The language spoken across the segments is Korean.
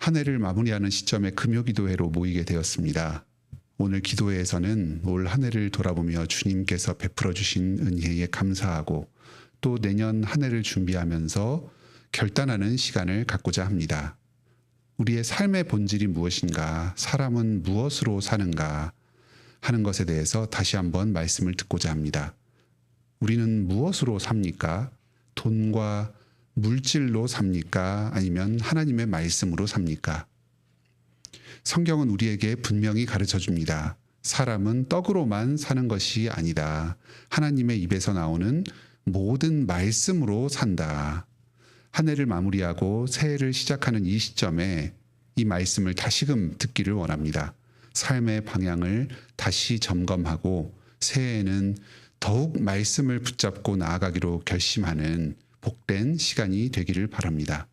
한 해를 마무리하는 시점에 금요기도회로 모이게 되었습니다. 오늘 기도회에서는 올 한 해를 돌아보며 주님께서 베풀어 주신 은혜에 감사하고 또 내년 한 해를 준비하면서 결단하는 시간을 갖고자 합니다. 우리의 삶의 본질이 무엇인가, 사람은 무엇으로 사는가 하는 것에 대해서 다시 한번 말씀을 듣고자 합니다. 우리는 무엇으로 삽니까? 돈과 물질로 삽니까? 아니면 하나님의 말씀으로 삽니까? 성경은 우리에게 분명히 가르쳐 줍니다. 사람은 떡으로만 사는 것이 아니다. 하나님의 입에서 나오는 모든 말씀으로 산다. 한 해를 마무리하고 새해를 시작하는 이 시점에 이 말씀을 다시금 듣기를 원합니다. 삶의 방향을 다시 점검하고 새해에는 더욱 말씀을 붙잡고 나아가기로 결심하는 복된 시간이 되기를 바랍니다.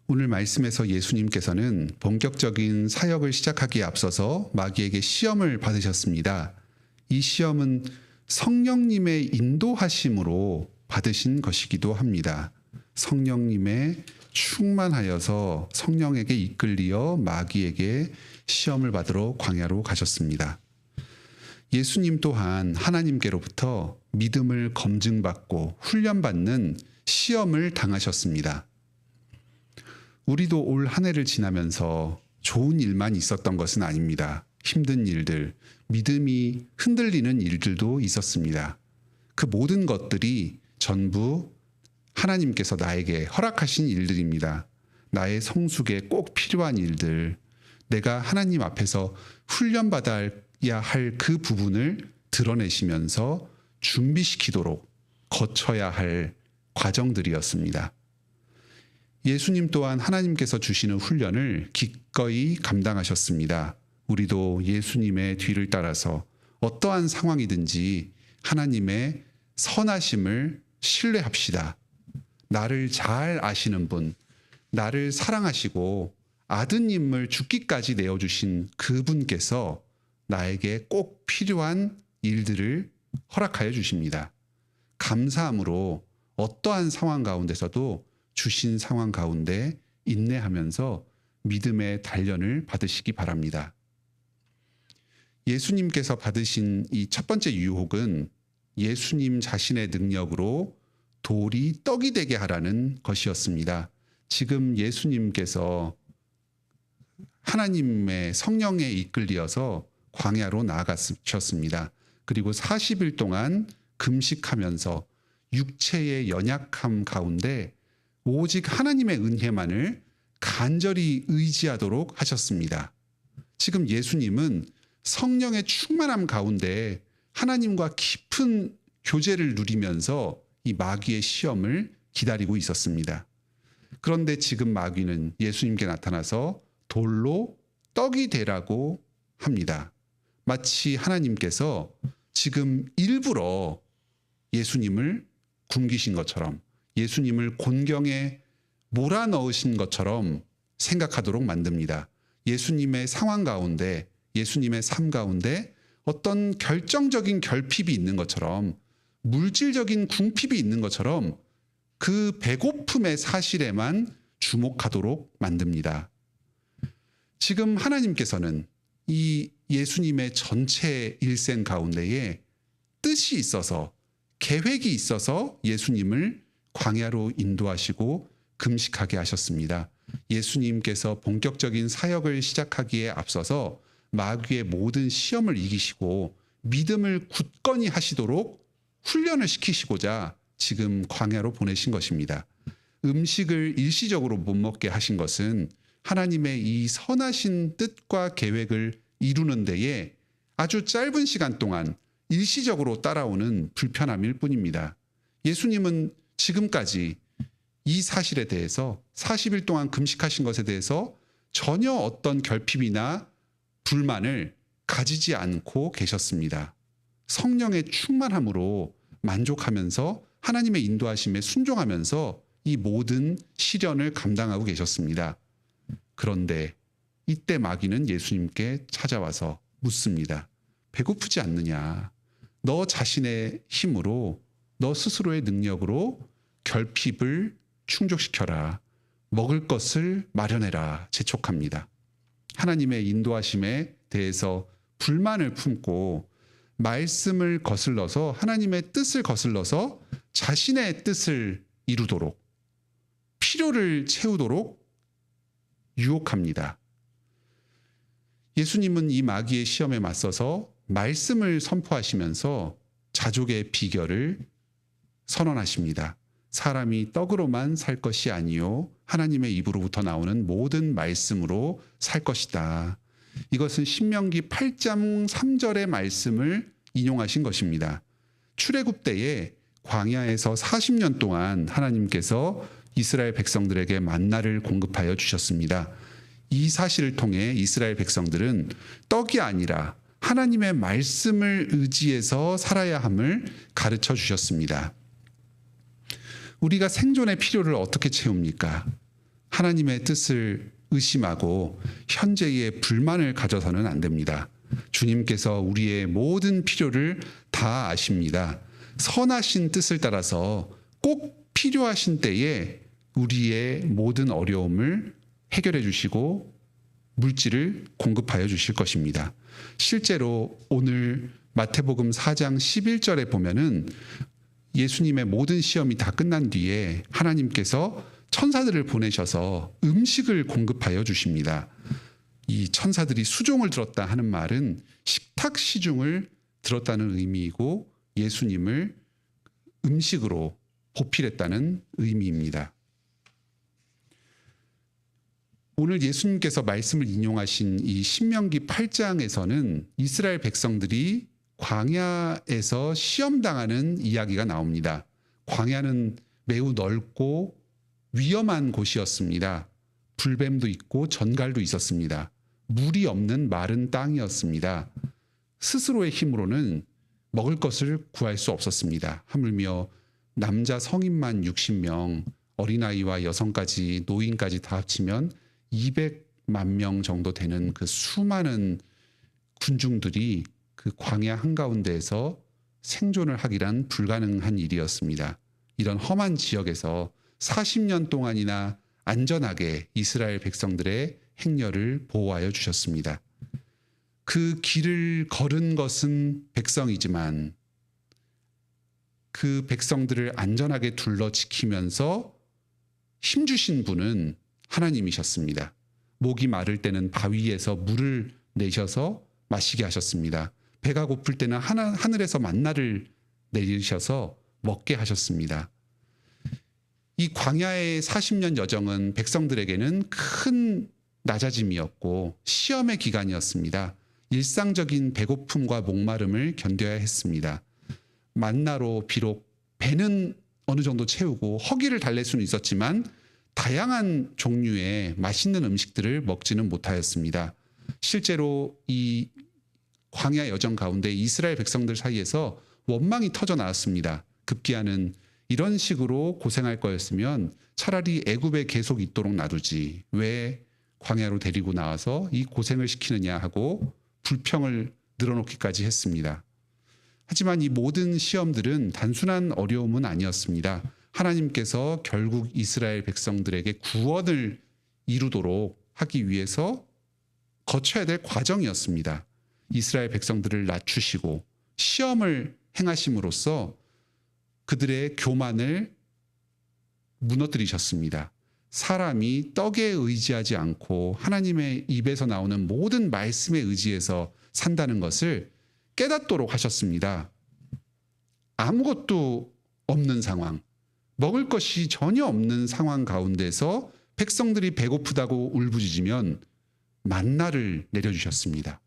오늘 말씀에서 예수님께서는 본격적인 사역을 시작하기에 앞서서 마귀에게 시험을 받으셨습니다. 이 시험은 성령님의 인도하심으로 받으신 것이기도 합니다. 성령님의 충만하여서 성령에게 이끌리어 마귀에게 시험을 받으러 광야로 가셨습니다. 예수님 또한 하나님께로부터 믿음을 검증받고 훈련받는 시험을 당하셨습니다. 우리도 올 한 해를 지나면서 좋은 일만 있었던 것은 아닙니다. 힘든 일들, 믿음이 흔들리는 일들도 있었습니다. 그 모든 것들이 전부 하나님께서 나에게 허락하신 일들입니다. 나의 성숙에 꼭 필요한 일들, 내가 하나님 앞에서 훈련받아야 할 그 부분을 드러내시면서 준비시키도록 거쳐야 할 과정들이었습니다. 예수님 또한 하나님께서 주시는 훈련을 기꺼이 감당하셨습니다. 우리도 예수님의 뒤를 따라서 어떠한 상황이든지 하나님의 선하심을 신뢰합시다. 나를 잘 아시는 분, 나를 사랑하시고 아드님을 죽기까지 내어주신 그분께서 나에게 꼭 필요한 일들을 허락하여 주십니다. 감사함으로 어떠한 상황 가운데서도 주신 상황 가운데 인내하면서 믿음의 단련을 받으시기 바랍니다. 예수님께서 받으신 이 첫 번째 유혹은 예수님 자신의 능력으로 돌이 떡이 되게 하라는 것이었습니다. 지금 예수님께서 하나님의 성령에 이끌려서 광야로 나아가셨습니다. 그리고 40일 동안 금식하면서 육체의 연약함 가운데 오직 하나님의 은혜만을 간절히 의지하도록 하셨습니다. 지금 예수님은 성령의 충만함 가운데 하나님과 깊은 교제를 누리면서 이 마귀의 시험을 기다리고 있었습니다. 그런데 지금 마귀는 예수님께 나타나서 돌로 떡이 되라고 합니다. 마치 하나님께서 지금 일부러 예수님을 굶기신 것처럼, 예수님을 곤경에 몰아넣으신 것처럼 생각하도록 만듭니다. 예수님의 상황 가운데, 예수님의 삶 가운데 어떤 결정적인 결핍이 있는 것처럼, 물질적인 궁핍이 있는 것처럼 그 배고픔의 사실에만 주목하도록 만듭니다. 지금 하나님께서는 이 예수님의 전체 일생 가운데에 뜻이 있어서, 계획이 있어서 예수님을 광야로 인도하시고 금식하게 하셨습니다. 예수님께서 본격적인 사역을 시작하기에 앞서서 마귀의 모든 시험을 이기시고 믿음을 굳건히 하시도록 훈련을 시키시고자 지금 광야로 보내신 것입니다. 음식을 일시적으로 못 먹게 하신 것은 하나님의 이 선하신 뜻과 계획을 이루는 데에 아주 짧은 시간 동안 일시적으로 따라오는 불편함일 뿐입니다. 예수님은 지금까지 이 사실에 대해서 40일 동안 금식하신 것에 대해서 전혀 어떤 결핍이나 불만을 가지지 않고 계셨습니다. 성령의 충만함으로 만족하면서 하나님의 인도하심에 순종하면서 이 모든 시련을 감당하고 계셨습니다. 그런데 이때 마귀는 예수님께 찾아와서 묻습니다. 배고프지 않느냐? 너 자신의 힘으로, 너 스스로의 능력으로 결핍을 충족시켜라. 먹을 것을 마련해라 재촉합니다. 하나님의 인도하심에 대해서 불만을 품고 말씀을 거슬러서 하나님의 뜻을 거슬러서 자신의 뜻을 이루도록 필요를 채우도록 유혹합니다. 예수님은 이 마귀의 시험에 맞서서 말씀을 선포하시면서 자족의 비결을 선언하십니다. 사람이 떡으로만 살 것이 아니요 하나님의 입으로부터 나오는 모든 말씀으로 살 것이다. 이것은 신명기 8장 3절의 말씀을 인용하신 것입니다. 출애굽 때에 광야에서 40년 동안 하나님께서 이스라엘 백성들에게 만나를 공급하여 주셨습니다. 이 사실을 통해 이스라엘 백성들은 떡이 아니라 하나님의 말씀을 의지해서 살아야 함을 가르쳐 주셨습니다. 우리가 생존의 필요를 어떻게 채웁니까? 하나님의 뜻을 의심하고 현재의 불만을 가져서는 안 됩니다. 주님께서 우리의 모든 필요를 다 아십니다. 선하신 뜻을 따라서 꼭 필요하신 때에 우리의 모든 어려움을 해결해 주시고 물질을 공급하여 주실 것입니다. 실제로 오늘 마태복음 4장 11절에 보면은 예수님의 모든 시험이 다 끝난 뒤에 하나님께서 천사들을 보내셔서 음식을 공급하여 주십니다. 이 천사들이 수종을 들었다 하는 말은 식탁 시중을 들었다는 의미이고 예수님을 음식으로 보필했다는 의미입니다. 오늘 예수님께서 말씀을 인용하신 이 신명기 8장에서는 이스라엘 백성들이 광야에서 시험당하는 이야기가 나옵니다. 광야는 매우 넓고 위험한 곳이었습니다. 불뱀도 있고 전갈도 있었습니다. 물이 없는 마른 땅이었습니다. 스스로의 힘으로는 먹을 것을 구할 수 없었습니다. 하물며 남자 성인만 60명, 어린아이와 여성까지 노인까지 다 합치면 200만 명 정도 되는 그 수많은 군중들이 그 광야 한가운데에서 생존을 하기란 불가능한 일이었습니다. 이런 험한 지역에서 40년 동안이나 안전하게 이스라엘 백성들의 행렬을 보호하여 주셨습니다. 그 길을 걸은 것은 백성이지만 그 백성들을 안전하게 둘러 지키면서 힘주신 분은 하나님이셨습니다. 목이 마를 때는 바위에서 물을 내셔서 마시게 하셨습니다. 배가 고플 때는 하늘에서 만나를 내리셔서 먹게 하셨습니다. 이 광야의 40년 여정은 백성들에게는 큰 낮아짐이었고 시험의 기간이었습니다. 일상적인 배고픔과 목마름을 견뎌야 했습니다. 만나로 비록 배는 어느 정도 채우고 허기를 달랠 수는 있었지만 다양한 종류의 맛있는 음식들을 먹지는 못하였습니다. 실제로 이 광야 여정 가운데 이스라엘 백성들 사이에서 원망이 터져 나왔습니다. 급기야는 이런 식으로 고생할 거였으면 차라리 애굽에 계속 있도록 놔두지 왜 광야로 데리고 나와서 이 고생을 시키느냐 하고 불평을 늘어놓기까지 했습니다. 하지만 이 모든 시험들은 단순한 어려움은 아니었습니다. 하나님께서 결국 이스라엘 백성들에게 구원을 이루도록 하기 위해서 거쳐야 될 과정이었습니다. 이스라엘 백성들을 낮추시고 시험을 행하심으로써 그들의 교만을 무너뜨리셨습니다. 사람이 떡에 의지하지 않고 하나님의 입에서 나오는 모든 말씀에 의지해서 산다는 것을 깨닫도록 하셨습니다. 아무것도 없는 상황, 먹을 것이 전혀 없는 상황 가운데서 백성들이 배고프다고 울부짖으면 만나를 내려주셨습니다.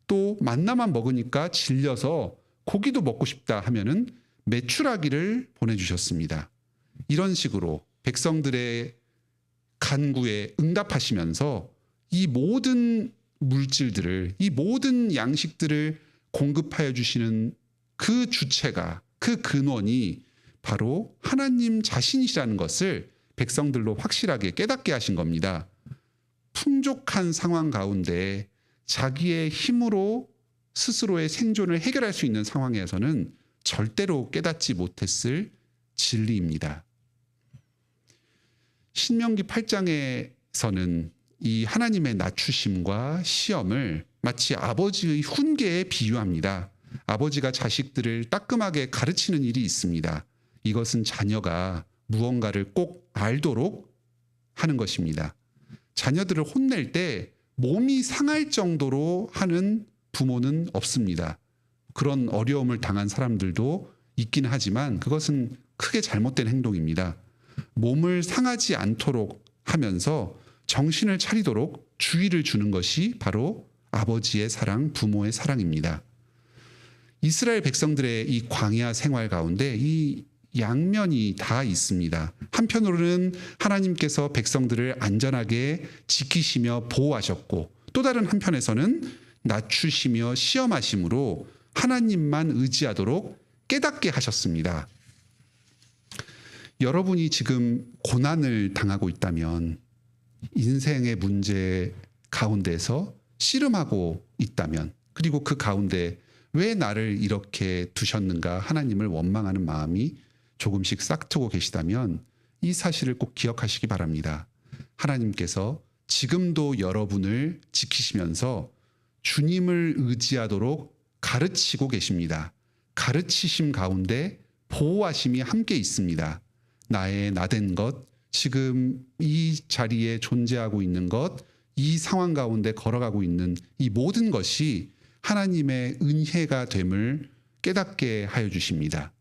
또 만나만 먹으니까 질려서 고기도 먹고 싶다 하면은 메추라기를 보내주셨습니다. 이런 식으로 백성들의 간구에 응답하시면서 이 모든 물질들을, 이 모든 양식들을 공급하여 주시는 그 주체가, 그 근원이 바로 하나님 자신이시라는 것을 백성들로 확실하게 깨닫게 하신 겁니다. 풍족한 상황 가운데 자기의 힘으로 스스로의 생존을 해결할 수 있는 상황에서는 절대로 깨닫지 못했을 진리입니다. 신명기 8장에서는 이 하나님의 낮추심과 시험을 마치 아버지의 훈계에 비유합니다. 아버지가 자식들을 따끔하게 가르치는 일이 있습니다. 이것은 자녀가 무언가를 꼭 알도록 하는 것입니다. 자녀들을 혼낼 때 몸이 상할 정도로 하는 부모는 없습니다. 그런 어려움을 당한 사람들도 있긴 하지만 그것은 크게 잘못된 행동입니다. 몸을 상하지 않도록 하면서 정신을 차리도록 주의를 주는 것이 바로 아버지의 사랑, 부모의 사랑입니다. 이스라엘 백성들의 이 광야 생활 가운데 이 양면이 다 있습니다. 한편으로는 하나님께서 백성들을 안전하게 지키시며 보호하셨고, 또 다른 한편에서는 낮추시며 시험하심으로 하나님만 의지하도록 깨닫게 하셨습니다. 여러분이 지금 고난을 당하고 있다면, 인생의 문제 가운데서 씨름하고 있다면, 그리고 그 가운데 왜 나를 이렇게 두셨는가 하나님을 원망하는 마음이 조금씩 싹트고 계시다면 이 사실을 꼭 기억하시기 바랍니다. 하나님께서 지금도 여러분을 지키시면서 주님을 의지하도록 가르치고 계십니다. 가르치심 가운데 보호하심이 함께 있습니다. 나의 나된 것, 지금 이 자리에 존재하고 있는 것, 이 상황 가운데 걸어가고 있는 이 모든 것이 하나님의 은혜가 됨을 깨닫게 하여 주십니다.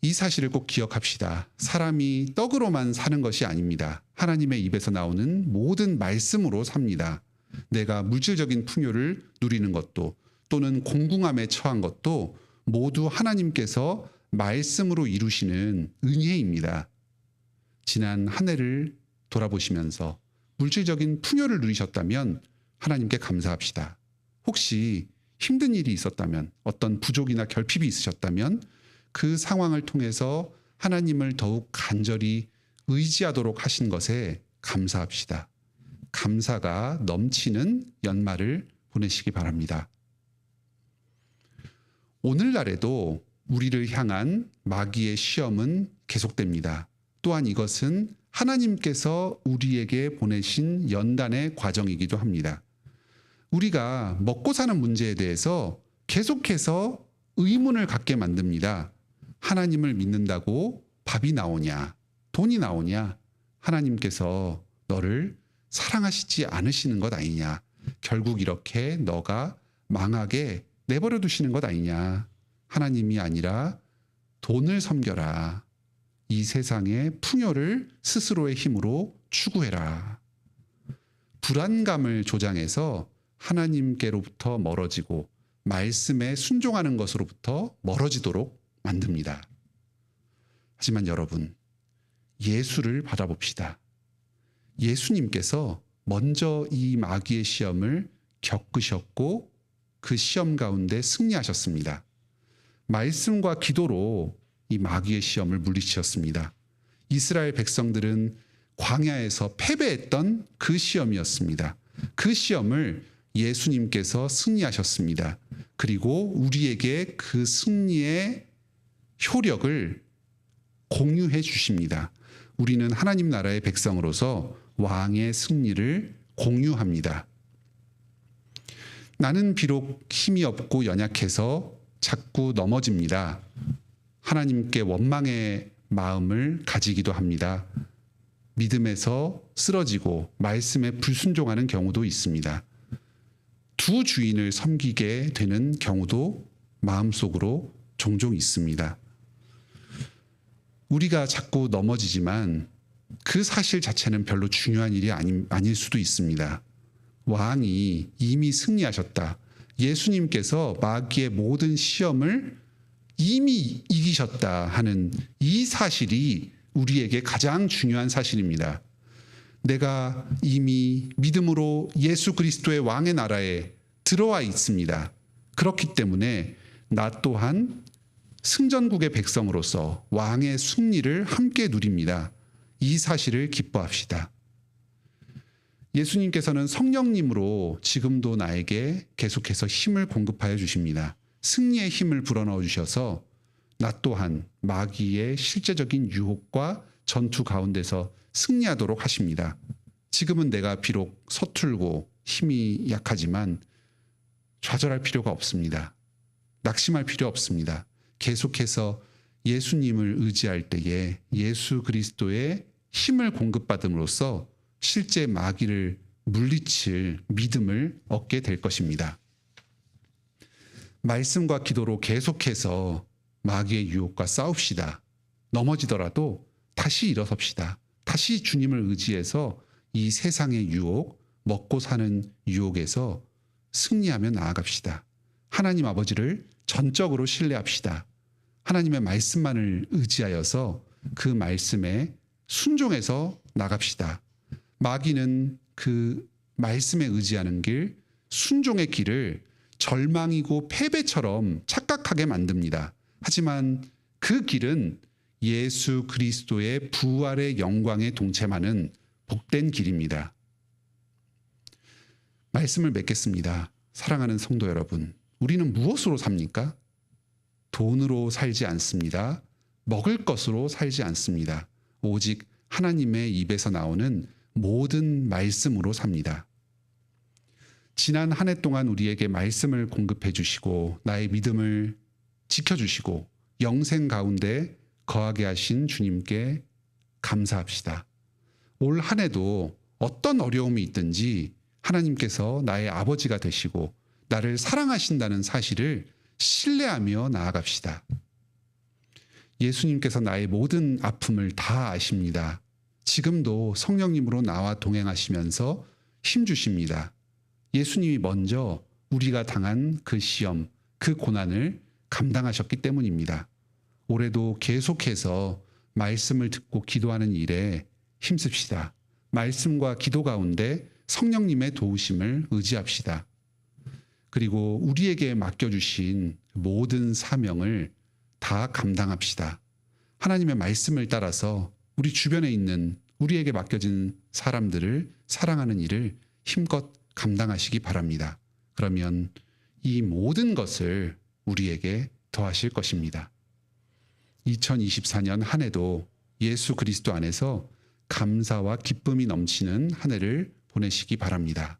이 사실을 꼭 기억합시다. 사람이 떡으로만 사는 것이 아닙니다. 하나님의 입에서 나오는 모든 말씀으로 삽니다. 내가 물질적인 풍요를 누리는 것도 또는 공궁함에 처한 것도 모두 하나님께서 말씀으로 이루시는 은혜입니다. 지난 한 해를 돌아보시면서 물질적인 풍요를 누리셨다면 하나님께 감사합시다. 혹시 힘든 일이 있었다면, 어떤 부족이나 결핍이 있으셨다면 그 상황을 통해서 하나님을 더욱 간절히 의지하도록 하신 것에 감사합시다. 감사가 넘치는 연말을 보내시기 바랍니다. 오늘날에도 우리를 향한 마귀의 시험은 계속됩니다. 또한 이것은 하나님께서 우리에게 보내신 연단의 과정이기도 합니다. 우리가 먹고 사는 문제에 대해서 계속해서 의문을 갖게 만듭니다. 하나님을 믿는다고 밥이 나오냐, 돈이 나오냐, 하나님께서 너를 사랑하시지 않으시는 것 아니냐, 결국 이렇게 너가 망하게 내버려 두시는 것 아니냐, 하나님이 아니라 돈을 섬겨라, 이 세상의 풍요를 스스로의 힘으로 추구해라. 불안감을 조장해서 하나님께로부터 멀어지고 말씀에 순종하는 것으로부터 멀어지도록 만듭니다. 하지만 여러분, 예수를 받아봅시다. 예수님께서 먼저 이 마귀의 시험을 겪으셨고 그 시험 가운데 승리하셨습니다. 말씀과 기도로 이 마귀의 시험을 물리치셨습니다. 이스라엘 백성들은 광야에서 패배했던 그 시험이었습니다. 그 시험을 예수님께서 승리하셨습니다. 그리고 우리에게 그 승리의 효력을 공유해 주십니다. 우리는 하나님 나라의 백성으로서 왕의 승리를 공유합니다. 나는 비록 힘이 없고 연약해서 자꾸 넘어집니다. 하나님께 원망의 마음을 가지기도 합니다. 믿음에서 쓰러지고 말씀에 불순종하는 경우도 있습니다. 두 주인을 섬기게 되는 경우도 마음속으로 종종 있습니다. 우리가 자꾸 넘어지지만 그 사실 자체는 별로 중요한 일이 아닐 수도 있습니다. 왕이 이미 승리하셨다. 예수님께서 마귀의 모든 시험을 이미 이기셨다 하는 이 사실이 우리에게 가장 중요한 사실입니다. 내가 이미 믿음으로 예수 그리스도의 왕의 나라에 들어와 있습니다. 그렇기 때문에 나 또한 승전국의 백성으로서 왕의 승리를 함께 누립니다. 이 사실을 기뻐합시다. 예수님께서는 성령님으로 지금도 나에게 계속해서 힘을 공급하여 주십니다. 승리의 힘을 불어넣어 주셔서 나 또한 마귀의 실제적인 유혹과 전투 가운데서 승리하도록 하십니다. 지금은 내가 비록 서툴고 힘이 약하지만 좌절할 필요가 없습니다. 낙심할 필요 없습니다. 계속해서 예수님을 의지할 때에 예수 그리스도의 힘을 공급받음으로써 실제 마귀를 물리칠 믿음을 얻게 될 것입니다. 말씀과 기도로 계속해서 마귀의 유혹과 싸웁시다. 넘어지더라도 다시 일어섭시다. 다시 주님을 의지해서 이 세상의 유혹, 먹고 사는 유혹에서 승리하며 나아갑시다. 하나님 아버지를 전적으로 신뢰합시다. 하나님의 말씀만을 의지하여서 그 말씀에 순종해서 나갑시다. 마귀는 그 말씀에 의지하는 길, 순종의 길을 절망이고 패배처럼 착각하게 만듭니다. 하지만 그 길은 예수 그리스도의 부활의 영광에 동참하는 복된 길입니다. 말씀을 맺겠습니다. 사랑하는 성도 여러분, 우리는 무엇으로 삽니까? 돈으로 살지 않습니다. 먹을 것으로 살지 않습니다. 오직 하나님의 입에서 나오는 모든 말씀으로 삽니다. 지난 한 해 동안 우리에게 말씀을 공급해 주시고 나의 믿음을 지켜주시고 영생 가운데 거하게 하신 주님께 감사합시다. 올 한 해도 어떤 어려움이 있든지 하나님께서 나의 아버지가 되시고 나를 사랑하신다는 사실을 신뢰하며 나아갑시다. 예수님께서 나의 모든 아픔을 다 아십니다. 지금도 성령님으로 나와 동행하시면서 힘주십니다. 예수님이 먼저 우리가 당한 그 시험, 그 고난을 감당하셨기 때문입니다. 올해도 계속해서 말씀을 듣고 기도하는 일에 힘씁시다. 말씀과 기도 가운데 성령님의 도우심을 의지합시다. 그리고 우리에게 맡겨주신 모든 사명을 다 감당합시다. 하나님의 말씀을 따라서 우리 주변에 있는 우리에게 맡겨진 사람들을 사랑하는 일을 힘껏 감당하시기 바랍니다. 그러면 이 모든 것을 우리에게 더하실 것입니다. 2024년 한 해도 예수 그리스도 안에서 감사와 기쁨이 넘치는 한 해를 보내시기 바랍니다.